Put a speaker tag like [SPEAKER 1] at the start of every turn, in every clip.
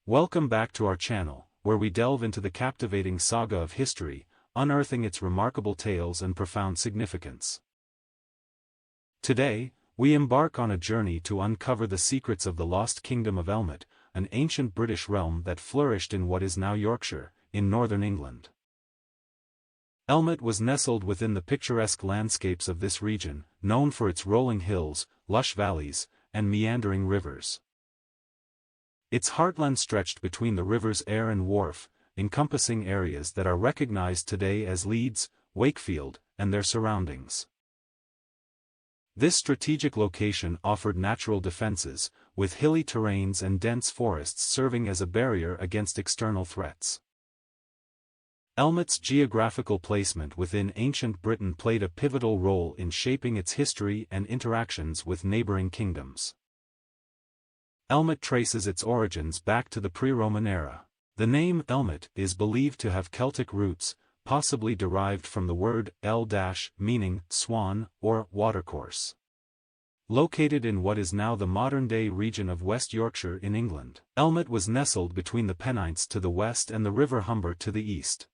[SPEAKER 1] Welcome back to our channel, where we delve into the captivating saga of history, unearthing its remarkable tales and profound significance. Today, we embark on a journey to uncover the secrets of the Lost Kingdom of Elmet, an ancient British realm that flourished in what is now Yorkshire, in northern England. Elmet was nestled within the picturesque landscapes of this region, known for its rolling hills, lush valleys, and meandering rivers. Its heartland stretched between the rivers Ayr and Wharfe, encompassing areas that are recognized today as Leeds, Wakefield, and their surroundings. This strategic location offered natural defenses, with hilly terrains and dense forests serving as a barrier against external threats. Elmet's geographical placement within ancient Britain played a pivotal role in shaping its history and interactions with neighboring kingdoms. Elmet traces its origins back to the pre-Roman era. The name Elmet is believed to have Celtic roots, possibly derived from the word el-, meaning swan or watercourse. Located in what is now the modern-day region of West Yorkshire in England, Elmet was nestled between the Pennines to the west and the River Humber to the east.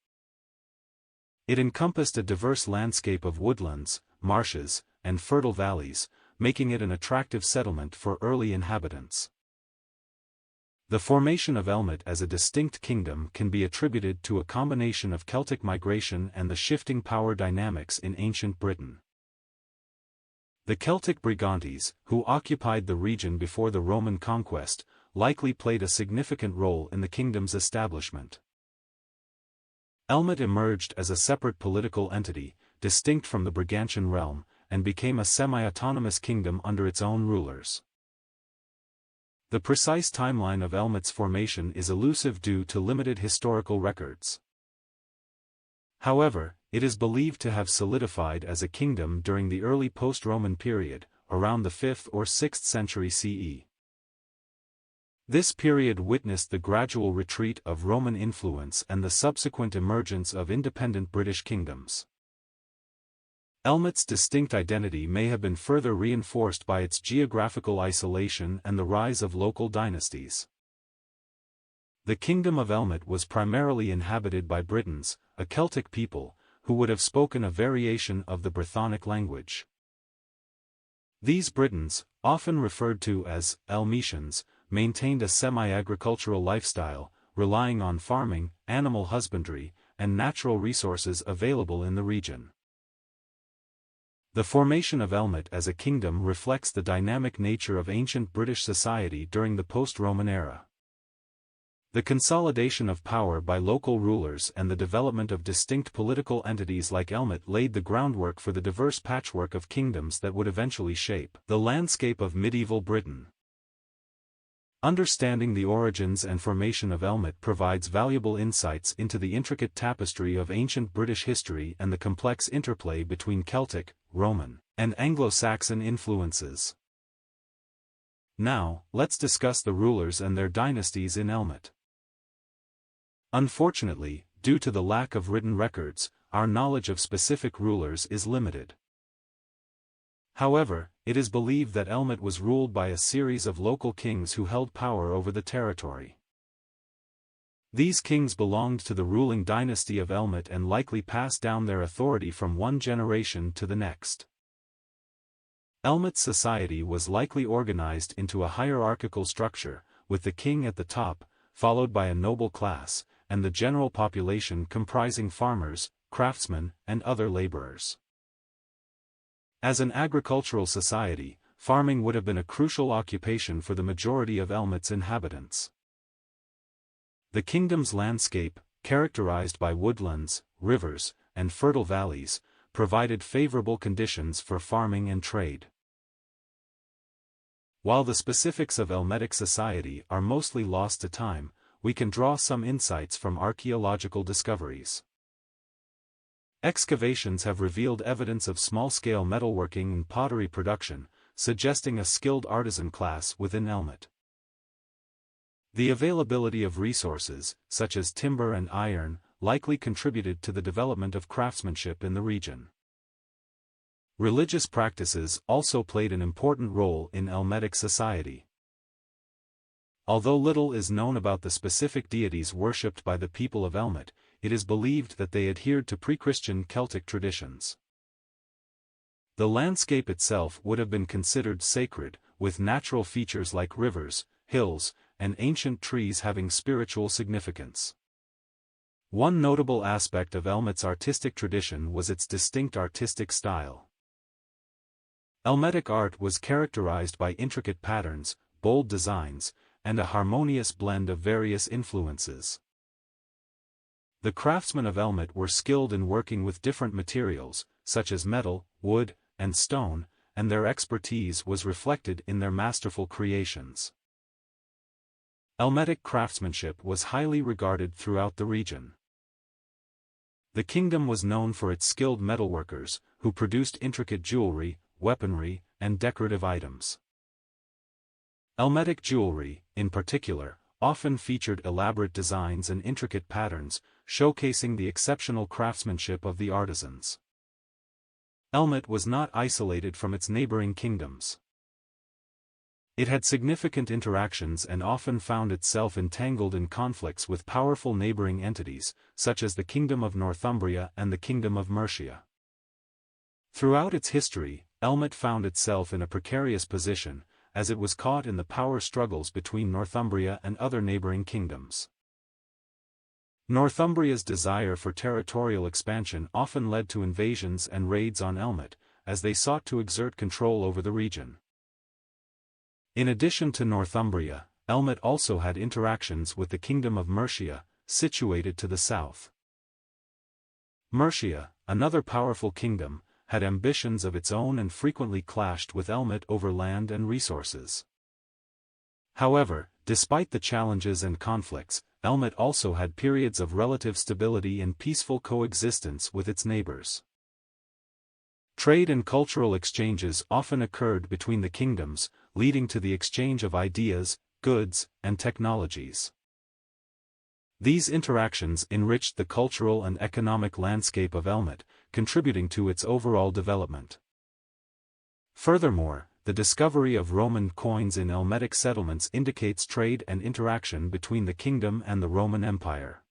[SPEAKER 1] It encompassed a diverse landscape of woodlands, marshes, and fertile valleys, making it an attractive settlement for early inhabitants. The formation of Elmet as a distinct kingdom can be attributed to a combination of Celtic migration and the shifting power dynamics in ancient Britain. The Celtic Brigantes, who occupied the region before the Roman conquest, likely played a significant role in the kingdom's establishment. Elmet emerged as a separate political entity, distinct from the Brigantian realm, and became a semi-autonomous kingdom under its own rulers. The precise timeline of Elmet's formation is elusive due to limited historical records. However, it is believed to have solidified as a kingdom during the early post-Roman period, around the 5th or 6th century CE. This period witnessed the gradual retreat of Roman influence and the subsequent emergence of independent British kingdoms. Elmet's distinct identity may have been further reinforced by its geographical isolation and the rise of local dynasties. The Kingdom of Elmet was primarily inhabited by Britons, a Celtic people, who would have spoken a variation of the Brythonic language. These Britons, often referred to as Elmetians, maintained a semi-agricultural lifestyle, relying on farming, animal husbandry, and natural resources available in the region. The formation of Elmet as a kingdom reflects the dynamic nature of ancient British society during the post-Roman era. The consolidation of power by local rulers and the development of distinct political entities like Elmet laid the groundwork for the diverse patchwork of kingdoms that would eventually shape the landscape of medieval Britain. Understanding the origins and formation of Elmet provides valuable insights into the intricate tapestry of ancient British history and the complex interplay between Celtic, Roman, and Anglo-Saxon influences. Now, let's discuss the rulers and their dynasties in Elmet. Unfortunately, due to the lack of written records, our knowledge of specific rulers is limited. However, it is believed that Elmet was ruled by a series of local kings who held power over the territory. These kings belonged to the ruling dynasty of Elmet and likely passed down their authority from one generation to the next. Elmet's society was likely organized into a hierarchical structure, with the king at the top, followed by a noble class, and the general population comprising farmers, craftsmen, and other laborers. As an agricultural society, farming would have been a crucial occupation for the majority of Elmet's inhabitants. The kingdom's landscape, characterized by woodlands, rivers, and fertile valleys, provided favorable conditions for farming and trade. While the specifics of Elmetic society are mostly lost to time, we can draw some insights from archaeological discoveries. Excavations have revealed evidence of small-scale metalworking and pottery production, suggesting a skilled artisan class within Elmet. The availability of resources, such as timber and iron, likely contributed to the development of craftsmanship in the region. Religious practices also played an important role in Elmetic society. Although little is known about the specific deities worshipped by the people of Elmet, it is believed that they adhered to pre-Christian Celtic traditions. The landscape itself would have been considered sacred, with natural features like rivers, hills, and ancient trees having spiritual significance. One notable aspect of Elmet's artistic tradition was its distinct artistic style. Elmetic art was characterized by intricate patterns, bold designs, and a harmonious blend of various influences. The craftsmen of Elmet were skilled in working with different materials, such as metal, wood, and stone, and their expertise was reflected in their masterful creations. Elmetic craftsmanship was highly regarded throughout the region. The kingdom was known for its skilled metalworkers, who produced intricate jewelry, weaponry, and decorative items. Elmetic jewelry, in particular, often featured elaborate designs and intricate patterns, showcasing the exceptional craftsmanship of the artisans. Elmet was not isolated from its neighboring kingdoms. It had significant interactions and often found itself entangled in conflicts with powerful neighboring entities, such as the Kingdom of Northumbria and the Kingdom of Mercia. Throughout its history, Elmet found itself in a precarious position, as it was caught in the power struggles between Northumbria and other neighboring kingdoms. Northumbria's desire for territorial expansion often led to invasions and raids on Elmet, as they sought to exert control over the region. In addition to Northumbria, Elmet also had interactions with the Kingdom of Mercia, situated to the south. Mercia, another powerful kingdom, had ambitions of its own and frequently clashed with Elmet over land and resources. However, despite the challenges and conflicts, Elmet also had periods of relative stability and peaceful coexistence with its neighbors. Trade and cultural exchanges often occurred between the kingdoms, leading to the exchange of ideas, goods, and technologies. These interactions enriched the cultural and economic landscape of Elmet, contributing to its overall development. Furthermore, the discovery of Roman coins in Elmetic settlements indicates trade and interaction between the kingdom and the Roman Empire.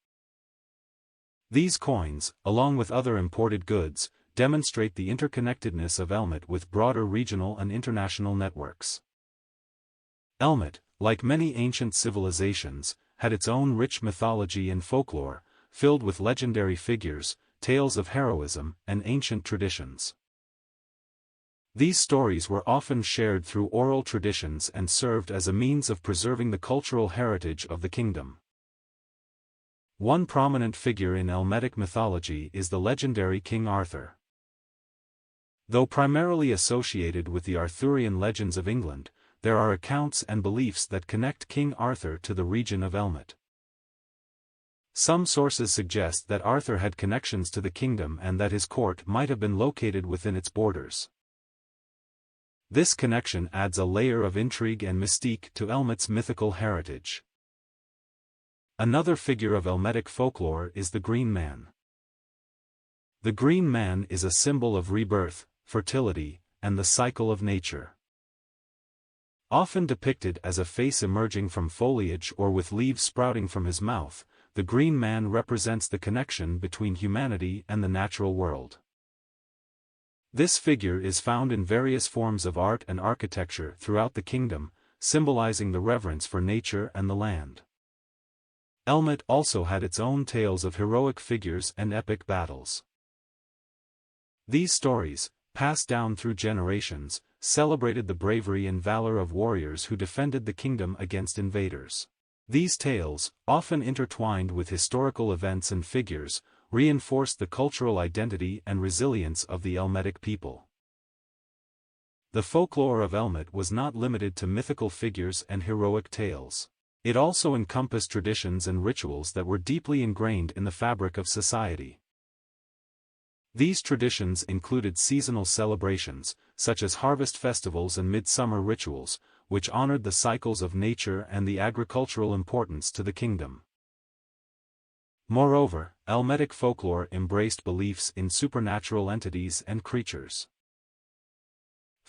[SPEAKER 1] These coins, along with other imported goods, demonstrate the interconnectedness of Elmet with broader regional and international networks. Elmet, like many ancient civilizations, had its own rich mythology and folklore, filled with legendary figures, tales of heroism, and ancient traditions. These stories were often shared through oral traditions and served as a means of preserving the cultural heritage of the kingdom. One prominent figure in Elmetic mythology is the legendary King Arthur. Though primarily associated with the Arthurian legends of England, there are accounts and beliefs that connect King Arthur to the region of Elmet. Some sources suggest that Arthur had connections to the kingdom and that his court might have been located within its borders. This connection adds a layer of intrigue and mystique to Elmet's mythical heritage. Another figure of Elmetic folklore is the Green Man. The Green Man is a symbol of rebirth, fertility, and the cycle of nature. Often depicted as a face emerging from foliage or with leaves sprouting from his mouth, the Green Man represents the connection between humanity and the natural world. This figure is found in various forms of art and architecture throughout the kingdom, symbolizing the reverence for nature and the land. Elmet also had its own tales of heroic figures and epic battles. These stories, passed down through generations, celebrated the bravery and valor of warriors who defended the kingdom against invaders. These tales, often intertwined with historical events and figures, reinforced the cultural identity and resilience of the Elmetic people. The folklore of Elmet was not limited to mythical figures and heroic tales. It also encompassed traditions and rituals that were deeply ingrained in the fabric of society. These traditions included seasonal celebrations, such as harvest festivals and midsummer rituals, which honored the cycles of nature and the agricultural importance to the kingdom. Moreover, Elmetic folklore embraced beliefs in supernatural entities and creatures.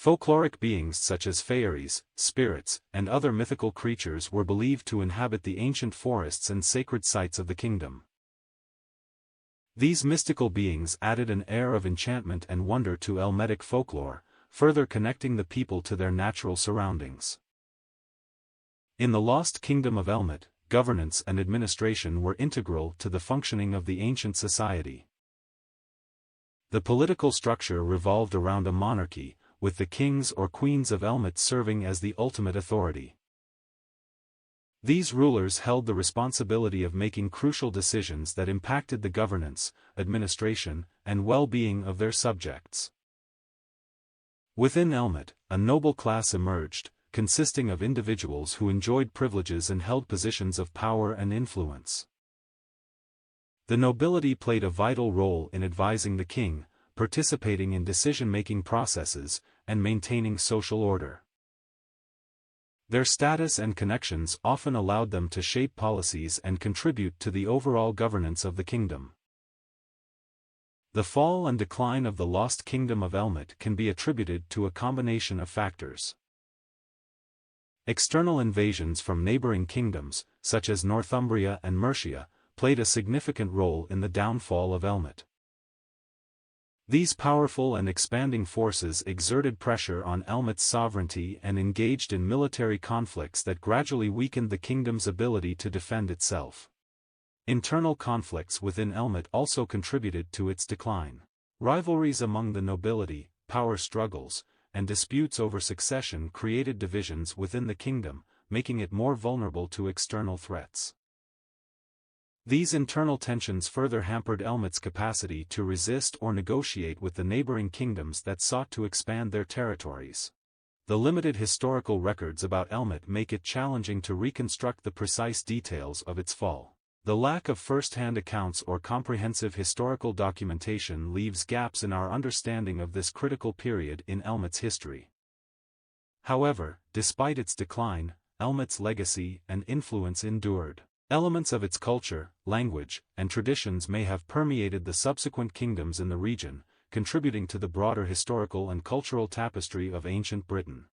[SPEAKER 1] Folkloric beings such as fairies, spirits, and other mythical creatures were believed to inhabit the ancient forests and sacred sites of the kingdom. These mystical beings added an air of enchantment and wonder to Elmetic folklore, further connecting the people to their natural surroundings. In the Lost Kingdom of Elmet, governance and administration were integral to the functioning of the ancient society. The political structure revolved around a monarchy, with the kings or queens of Elmet serving as the ultimate authority. These rulers held the responsibility of making crucial decisions that impacted the governance, administration, and well-being of their subjects. Within Elmet, a noble class emerged, consisting of individuals who enjoyed privileges and held positions of power and influence. The nobility played a vital role in advising the king, participating in decision-making processes, and maintaining social order. Their status and connections often allowed them to shape policies and contribute to the overall governance of the kingdom. The fall and decline of the Lost Kingdom of Elmet can be attributed to a combination of factors. External invasions from neighboring kingdoms, such as Northumbria and Mercia, played a significant role in the downfall of Elmet. These powerful and expanding forces exerted pressure on Elmet's sovereignty and engaged in military conflicts that gradually weakened the kingdom's ability to defend itself. Internal conflicts within Elmet also contributed to its decline. Rivalries among the nobility, power struggles, and disputes over succession created divisions within the kingdom, making it more vulnerable to external threats. These internal tensions further hampered Elmet's capacity to resist or negotiate with the neighboring kingdoms that sought to expand their territories. The limited historical records about Elmet make it challenging to reconstruct the precise details of its fall. The lack of first-hand accounts or comprehensive historical documentation leaves gaps in our understanding of this critical period in Elmet's history. However, despite its decline, Elmet's legacy and influence endured. Elements of its culture, language, and traditions may have permeated the subsequent kingdoms in the region, contributing to the broader historical and cultural tapestry of ancient Britain.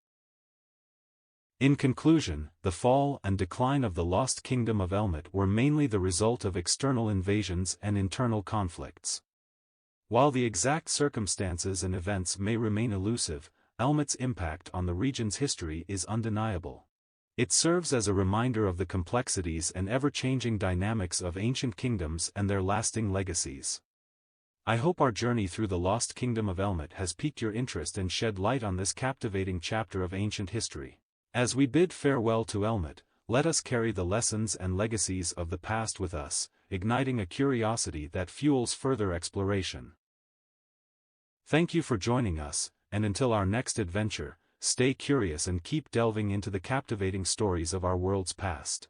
[SPEAKER 1] In conclusion, the fall and decline of the Lost Kingdom of Elmet were mainly the result of external invasions and internal conflicts. While the exact circumstances and events may remain elusive, Elmet's impact on the region's history is undeniable. It serves as a reminder of the complexities and ever-changing dynamics of ancient kingdoms and their lasting legacies. I hope our journey through the Lost Kingdom of Elmet has piqued your interest and shed light on this captivating chapter of ancient history. As we bid farewell to Elmet, let us carry the lessons and legacies of the past with us, igniting a curiosity that fuels further exploration. Thank you for joining us, and until our next adventure, stay curious and keep delving into the captivating stories of our world's past.